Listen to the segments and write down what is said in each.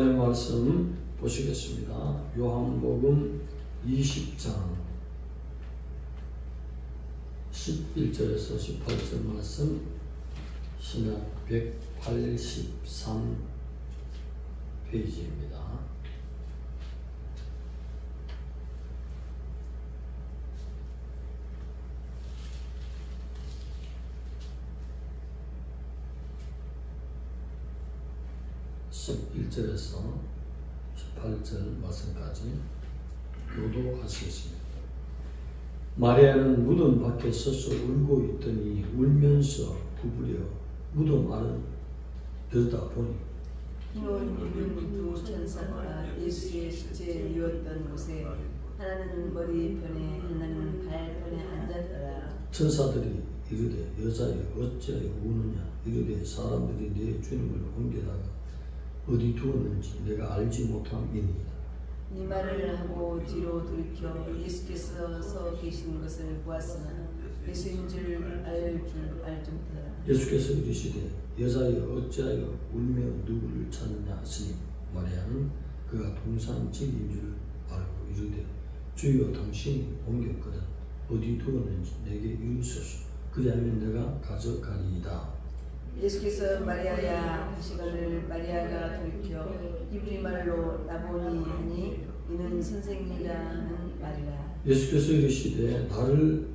하나님의 말씀 보시겠습니다. 요한복음 20장 11절에서 18절 말씀, 신약 183페이지입니다. (11절에서) 18절 말씀까지 교독하시겠습니다. 마리아는 무덤 밖에 서서 울고 있더니 울면서 구부려 무덤 안을 들여다보니 흰옷 입은 두 천사가 예수의 시체에 누웠던 곳에 하나는 머리편에 하나는 발편에 앉았더라. 천사들이 이르되 여자여 어찌하여 우느냐. 이르되 사람들이 내 주님을 옮겨다가 어디 두었는지 내가 알지 못함이니이다. 이 말을 하고 뒤로 돌이켜 예수께서 서 계신 것을 보았으나 예수인 줄 알 정도라. 예수께서 이르시되 여자여 어찌하여 울며 누구를 찾느냐 하시니 마리아는 그가 동산직인 줄 알고 이르되 주여 당신이 옮겼거든 어디 두었는지 내게 이르소서. 그리하면 내가 가져가리이다. 예수께서 마리아야 하시거늘 마리아가 돌이켜 이브리 말로 라보니 하니 이는 선생님이라는 말이라. 예수께서 이르시되 나를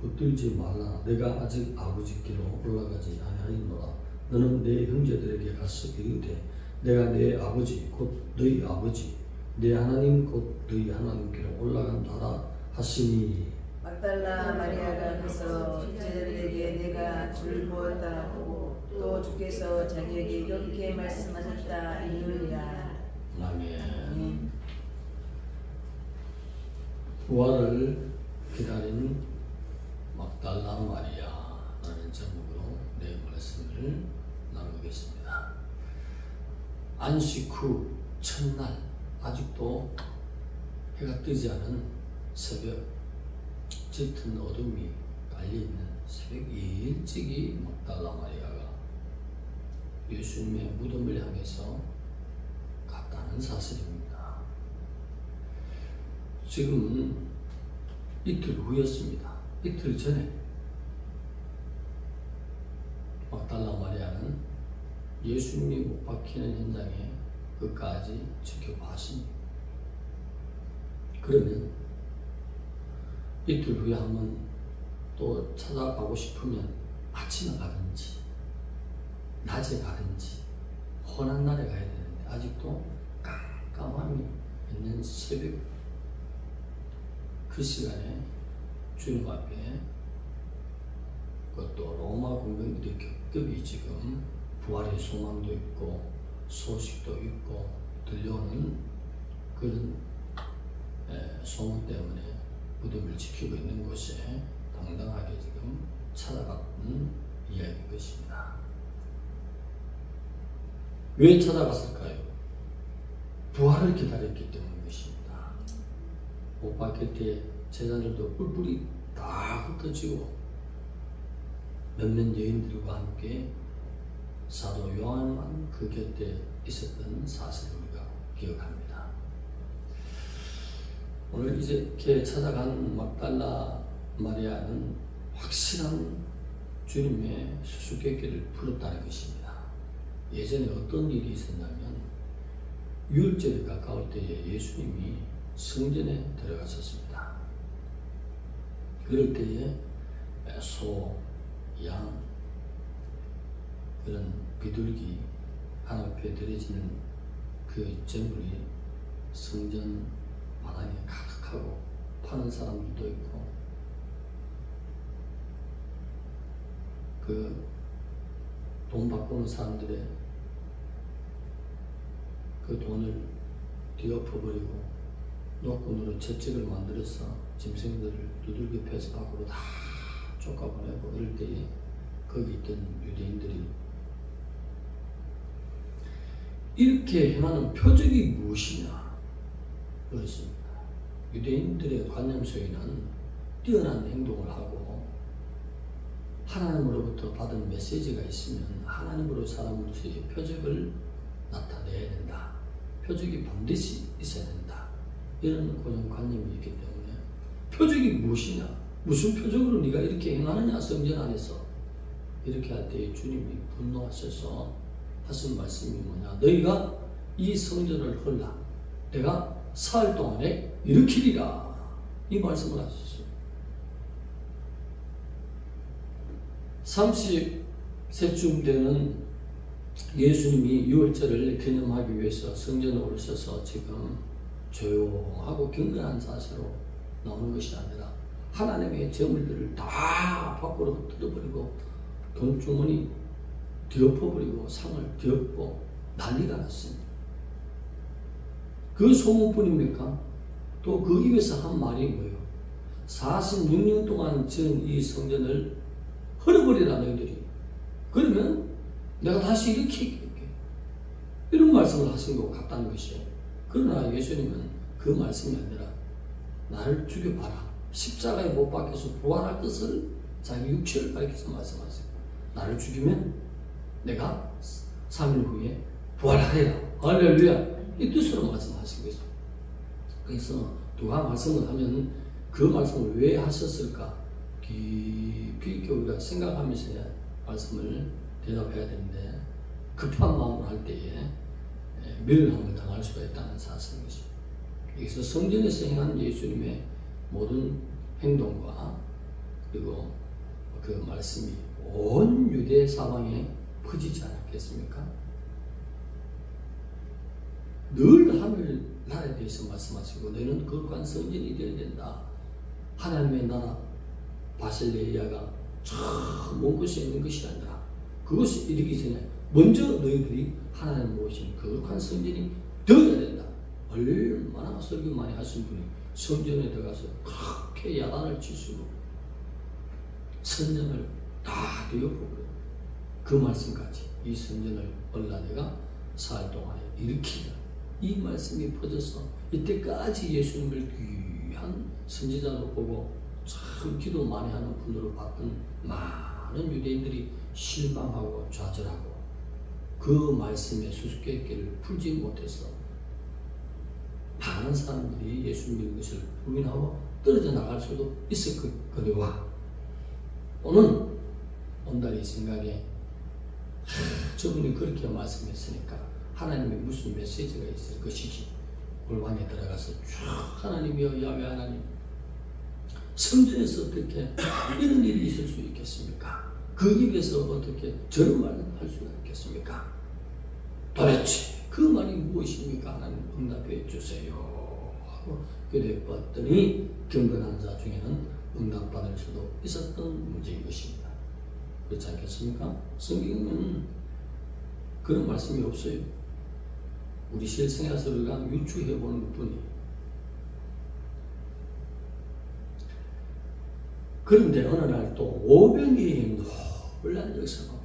붙들지 말라. 내가 아직 아버지께로 올라가지 아니하였노라. 너는 내 형제들에게 가서 이르되 내가 내 아버지 곧 너희 아버지 내 하나님 곧 너희 하나님께로 올라간다라 하시니. 막달라 마리아가 가서 제자들에게 내가 줄 부었다 하고 또 주께서 자기에게 이렇게 말씀하셨다 이르니라. 아멘. 부활을 기다린 막달라 마리아라는 제목으로 내 말씀을 나누겠습니다. 안식 후 첫날, 아직도 해가 뜨지 않은 새벽, 짙은 어둠이 깔려있는 새벽 일찍이 막달라 마리아가 예수님의 무덤을 향해서 갔다는 사실입니다. 지금은 이틀 후였습니다. 이틀 전에 막달라 마리아는 예수님이 못 박히는 현장에 끝까지 지켜봤습니다. 그러면 이틀 후에 한번 또 찾아가고 싶으면 아침에 가든지 낮에 가든지 혼한 날에 가야 되는데 아직도 깜깜함이 있는 새벽 그 시간에 주님 앞에 그것도 로마 공병들 겹겹이 지금 부활의 소망도 있고 소식도 있고 들려오는 그런 소문 때문에 무덤을 지키고 있는 곳에 당당하게 지금 찾아갔던 이야기인 것입니다. 왜 찾아갔을까요? 부활을 기다렸기 때문인 것입니다. 못 박힐 때 제자들도 뿔뿔이 다 흩어지고 몇몇 여인들과 함께 사도 요한만 그 곁에 있었던 사실을 우리가 기억합니다. 오늘 이렇게 찾아간 막달라 마리아는 확실한 주님의 수수께끼를 풀었다는 것입니다. 예전에 어떤 일이 있었냐면 유월절에 가까울 때에 예수님이 성전에 들어갔었습니다. 그럴 때에 소, 양, 그런 비둘기 하나님 앞에 드려지는 그 제물이 성전 마당에 가득하고 파는 사람들도 있고 그 돈 바꾸는 사람들의 그 돈을 뒤엎어버리고 노끈으로 채찍을 만들어서 짐승들을 두들겨 패서 밖으로 다 쫓아보내고 이럴 때에 거기 있던 유대인들이 이렇게 행하는 표적이 무엇이냐 그렇습니다. 유대인들의 관념 속에는 뛰어난 행동을 하고 하나님으로부터 받은 메시지가 있으면 하나님으로 사람으로서의 표적을 나타내야 된다. 표적이 반드시 있어야 된다. 이런 고정관념이 있기 때문에 표적이 무엇이냐? 무슨 표적으로 네가 이렇게 행하느냐? 성전 안에서 이렇게 할 때 주님이 분노하셔서 하신 말씀이 뭐냐? 너희가 이 성전을 헐라. 내가 사흘 동안에 일으키리라. 이 말씀을 하셨어요. 30세쯤 되는 예수님이 유월절을 기념하기 위해서 성전에 오르셔서 지금 조용하고 경건한 자세로 나오는 것이 아니라 하나님의 재물들을 다 밖으로 흩어버리고 돈주머니 뒤엎어버리고 상을 뒤엎고 난리가 났습니다. 그 소문뿐입니까? 또 그 입에서 한 말이 뭐예요? 46년 동안 지은 이 성전을 헐어버리라 너희들이. 그러면 내가 다시 일으킬게. 이런 말씀을 하신 것 같다는 것이에요. 그러나 예수님은 그 말씀이 아니라 나를 죽여봐라. 십자가에 못 박혀서 부활할 것을 자기 육체를 가리켜서 말씀하세요. 나를 죽이면 내가 3일 후에 부활하리라. 할렐루야. 이 뜻으로 말씀하신 거죠. 그래서 누가 말씀을 하면 그 말씀을 왜 하셨을까? 깊이 우리가 생각하면서 말씀을 대답해야 되는데 급한 마음으로 할 때에 미련함을 당할 수가 있다는 사실인 것이죠. 여기서 성전에서 행한 예수님의 모든 행동과 그리고 그 말씀이 온 유대 사방에 퍼지지 않았겠습니까? 늘 하늘 나라에 대해서 말씀하시고 너희는 거룩한 성전이 되어야 된다. 하나님의 나라 바실레이아가 저 먼 곳에 있는 것이 아니라 그것이 이르기 전에 먼저 너희들이 하나님 모신 거룩한 성전이 되어야 된다. 얼마나 설교 많이 하신 분이 성전에 들어가서 그렇게 야단을 치시고 성전을 다 뒤엎고 그 말씀까지 이 성전을 얼라 내가 사흘 동안에 일으키라. 이 말씀이 퍼져서 이때까지 예수님을 귀한 선지자로 보고 참 기도 많이 하는 분으로 봤던 많은 유대인들이 실망하고 좌절하고 그 말씀의 수수께끼를 풀지 못해서 많은 사람들이 예수 믿는 것을 부인하고 떨어져 나갈 수도 있을 거니와 오늘 온달이 생각에 저분이 그렇게 말씀했으니까 하나님의 무슨 메시지가 있을 것이지. 골방에 들어가서 쭉 하나님이여 야훼 하나님 성전에서 어떻게 이런 일이 있을 수 있겠습니까? 그 입에서 어떻게 저런 말을 할 수가 있겠습니까? 도대체 그 말이 무엇입니까? 하나님 응답해 주세요 하고 기도해봤더니 경건한 자 중에는 응답받을 수도 있었던 문제인 것입니다. 그렇지 않겠습니까? 성경은 그런 말씀이 없어요. 우리 실생활에서 우리가 유추해보는 것뿐이에요. 그런데 어느 날 또 500여인이 놀란 역사가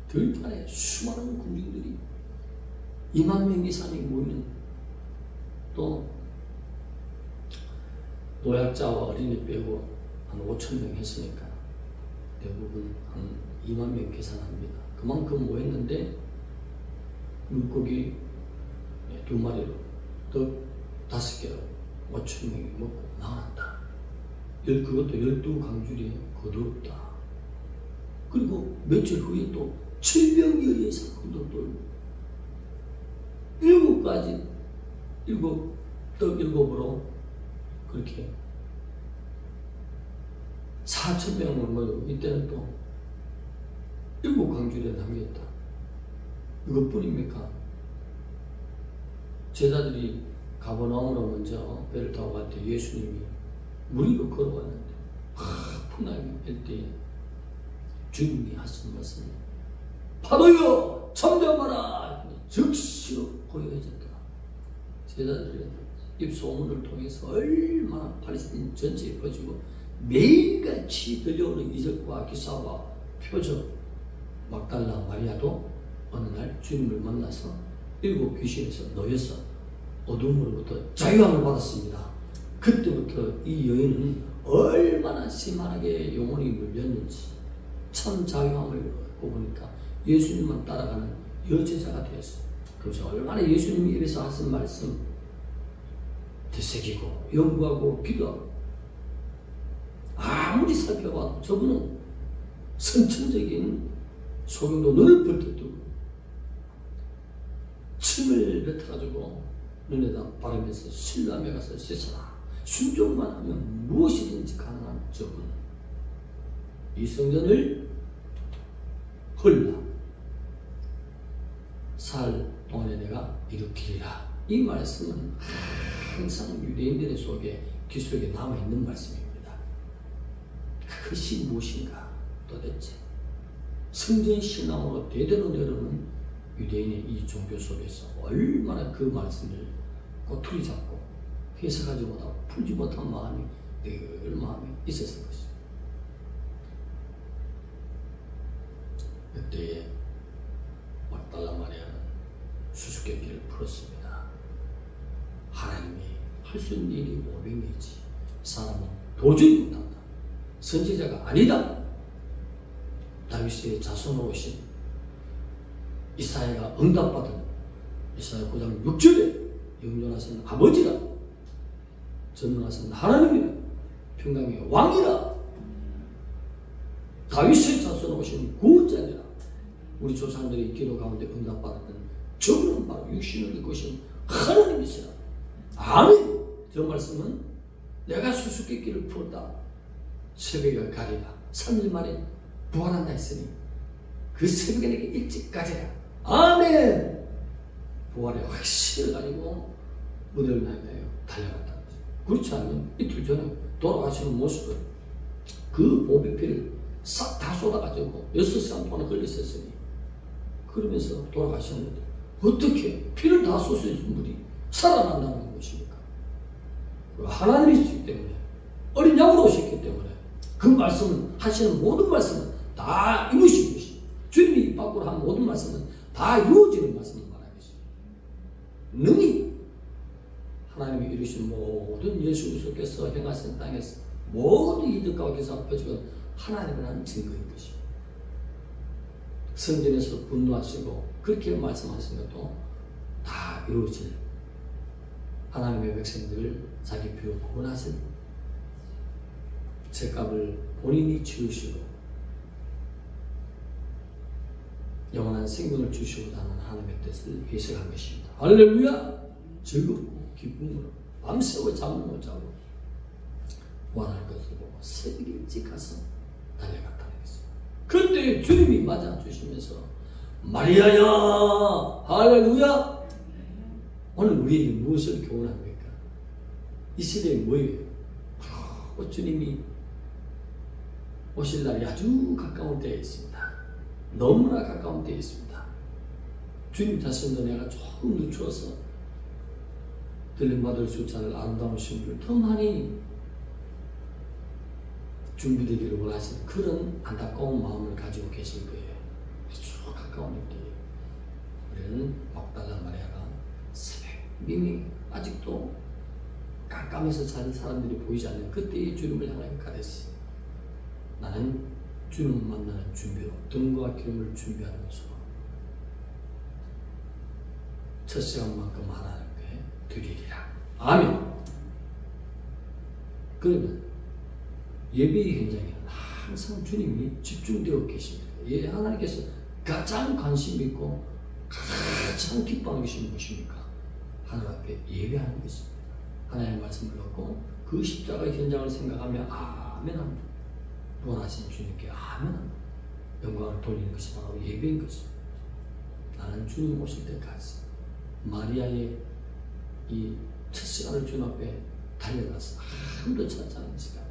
들판에 수많은 군중들이 2만 명 이상이 모이는 또 노약자와 어린이 빼고 한 5천 명 했으니까 대부분 한 2만 명 계산합니다. 그만큼 모였는데 물고기 2마리로 또 5개로 5천 명이 먹고 나왔다. 그것도 12강줄이 거두었다. 그리고 며칠 후에 또 700여의 사건도 또 7가지 7떡 7으로 그렇게 4,000명을 모여 이때는 또 7강줄에 남겼다. 이것뿐입니까? 제자들이 가버나움으로 먼저 배를 타고 갈 때 예수님이 무리로 걸어왔는데 풍랑이 일 때에 주님이 하신 말씀이 파도여 잠잠하라 즉시로 고요해졌더라. 제자들의 입소문을 통해서 얼마나 팔레스타인 전체에 퍼지고 매일같이 들려오는 이적과 기사와 표적 막달라 마리아도 어느 날 주님을 만나서 7 귀신에서 놓여서 어둠으로부터 자유함을 받았습니다. 그때부터 이 여인은 얼마나 심하게 영혼이 물렸는지 참 자유함을 얻고 보니까 예수님만 따라가는 여제자가 되었어요. 그래서 얼마나 예수님이 입에서 하신 말씀 되새기고 연구하고 기도하고 아무리 살펴봐도 저분은 선천적인 소경도 눈을 벌떡 뜨고 침을 뱉어가지고 눈에다 바르면서 신라며 가서 씻어라. 순종만 하면 무엇이든지 가능한 저분. 이 성전을 헐라. 살 동안에 내가 일으키리라. 이 말씀은 항상 유대인들의 속에 귀 속에 남아있는 말씀입니다. 그것이 무엇인가 도대체. 성전 신앙으로 대대로는 유대인의 이 종교 속에서 얼마나 그 말씀을 꼬투리 잡고 해석하지 못하고 풀지 못한 마음이 늘 마음에 있었을 것입니다. 그때에 막달라 마리아는 수수께끼를 풀었습니다. 하나님이 할 수 있는 일이 500명이지 사람은 도저히 못한다. 선지자가 아니다. 다윗의 자손으로 오신 이사야가 응답받은 이사야 9장 6절에 영존하신 아버지라, 전능하신 하나님이라, 평강의 왕이라, 다윗의 자손으로 오신 구원자니라. 우리 조상들이 기도 가운데 응답받았던 저분은 바로 육신을 입고 오신 하나님이시라. 아멘. 저 말씀은 내가 수수께끼를 풀었다. 새벽에 가리라. 3일 만에 부활한다 했으니 그 새벽에 내게 일찍 가리라. 아멘. 부활의 확신을 가지고 무대를 향하여 달려갔다는 거죠. 그렇지 않으면 이틀 전에 돌아가시는 모습을 그 보배피를 싹 다 쏟아가지고 6시간 동안 걸렸었으니 그러면서 돌아가셨는데 어떻게 피를 다 쏟으신 분이 살아난다는 것입니까? 하나님이시기 때문에 어린 양으로 오셨기 때문에 그 말씀은 하시는 모든 말씀은 다 이루시는 것입니다. 주님이 입 밖으로 한 모든 말씀은 다 이루어지는 말씀을 말하는 것입니다. 능히 하나님이 이루신 모든 예수 그리스도께서 행하신 땅에서 모든 이득과 기사가 펴지건 하나님이라는 증거인 것입니다. 성전에서 분노하시고 그렇게 말씀하신 것도 다 이루어질 하나님의 백성들을 자기 피로 구원하신 죄값을 본인이 지으시고 영원한 생명을 주시고자 하는 하나님의 뜻을 해석한 것입니다. 할렐루야! 즐겁고 기쁨으로 밤새워 잠을 못 자고 원할 것을 보고 새벽 일찍 가서 달려갔다는 것입니다. 그때 주님이 맞아주시면서 마리아야! 할렐루야! 오늘 우리에게 무엇을 교훈합니까? 이 시대에 뭐예요? 주님이 오실 날이 아주 가까운 때에 있습니다. 너무나 가까운 때에 있습니다. 주님 자신도 내가 조금 늦추어서 들림받을 수 있지 않을 아름다운 신부를 더 많이 준비되기를 원하시는 그런 안타까운 마음을 가지고 계실 거예요. 아주 가까운 때에 우리는 막달라 마리아가 새벽 이미 아직도 깜깜해서 자는 사람들이 보이지 않는 그때의 주님을 향하여 가듯이 나는 주님을 만나는 준비로 등과 기름을 준비하면서 첫 시간만큼 하나님께 드리리라. 아멘. 그러면 예배의 현장에는 항상 주님이 집중되어 계십니다. 예, 하나님께서 가장 관심 있고 가장 기뻐하는 것이 무엇입니까? 하나님 앞에 예배하는 것입니다. 하나님의 말씀을 듣고 그 십자가의 현장을 생각하며 아멘 합니다. 구원하신 주님께 아멘 합니다. 영광을 돌리는 것이 바로 예배인 것입니다. 나는 주님 오실 때까지 마리아의 이 첫 시간을 주님 앞에 달려가서 아무도 찾지 않은 시간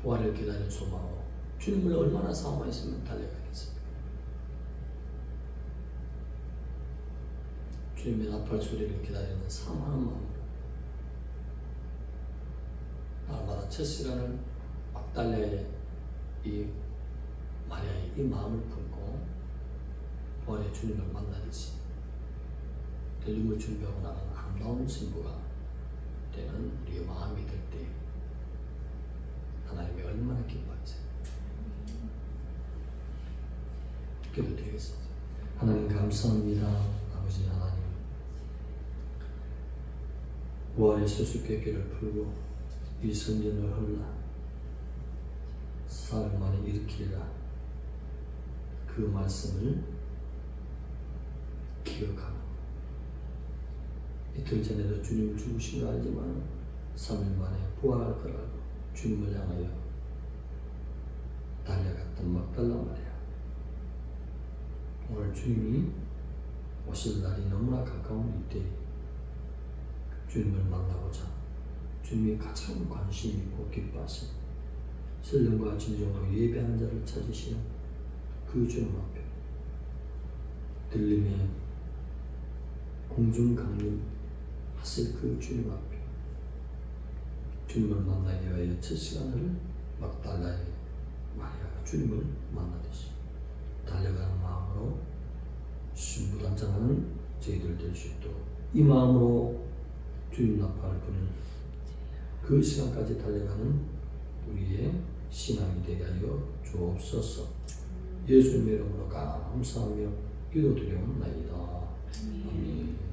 부활을 기다리는 소망으로 주님을 얼마나 사모했으면 달려가겠습니까? 주님의 나팔 소리를 기다리는 사모하는 마음으로 날마다 첫 시간을 막달라의 이 마리아의 이 마음을 품고 부활의 주님을 만나듯이 들림을 준비하고 나가는 아름다운 신부가 되는 우리의 마음이 될 때 하나님이 얼마나 기뻐하지. 기도드리겠습니다. 하나님 감사합니다. 아버지 하나님, 부활의 수수께끼를 풀고 이 성전을 헐라 사흘 만에 일으키리라, 그 말씀을 기억하고 이틀 전에도 주님 죽으신 거 알지만 3일 만에 부활할 거라고 주님을 향하여 달려갔던 막달라 말이야. 오늘 주님이 오실 날이 너무나 가까운 이때 주님을 만나고자 주님이 가장 관심 있고 기뻐하신 신령과 진정으로 예배하는 자를 찾으시는 그 주님 앞에 들림의 공중 강림하실 그 주님 앞에 주님을 만나기 위하여 첫 시간을 막달라에 마리아가 주님을 만나듯이 달려가는 마음으로 순부단장하는 저희들 될 수 있도록 이 마음으로 주님 나팔을 부는 그 시간까지 달려가는 우리의 신앙이 되게 하여 주옵소서. 예수님의 이름으로 감사하며 기도드리옵나이다. 아멘.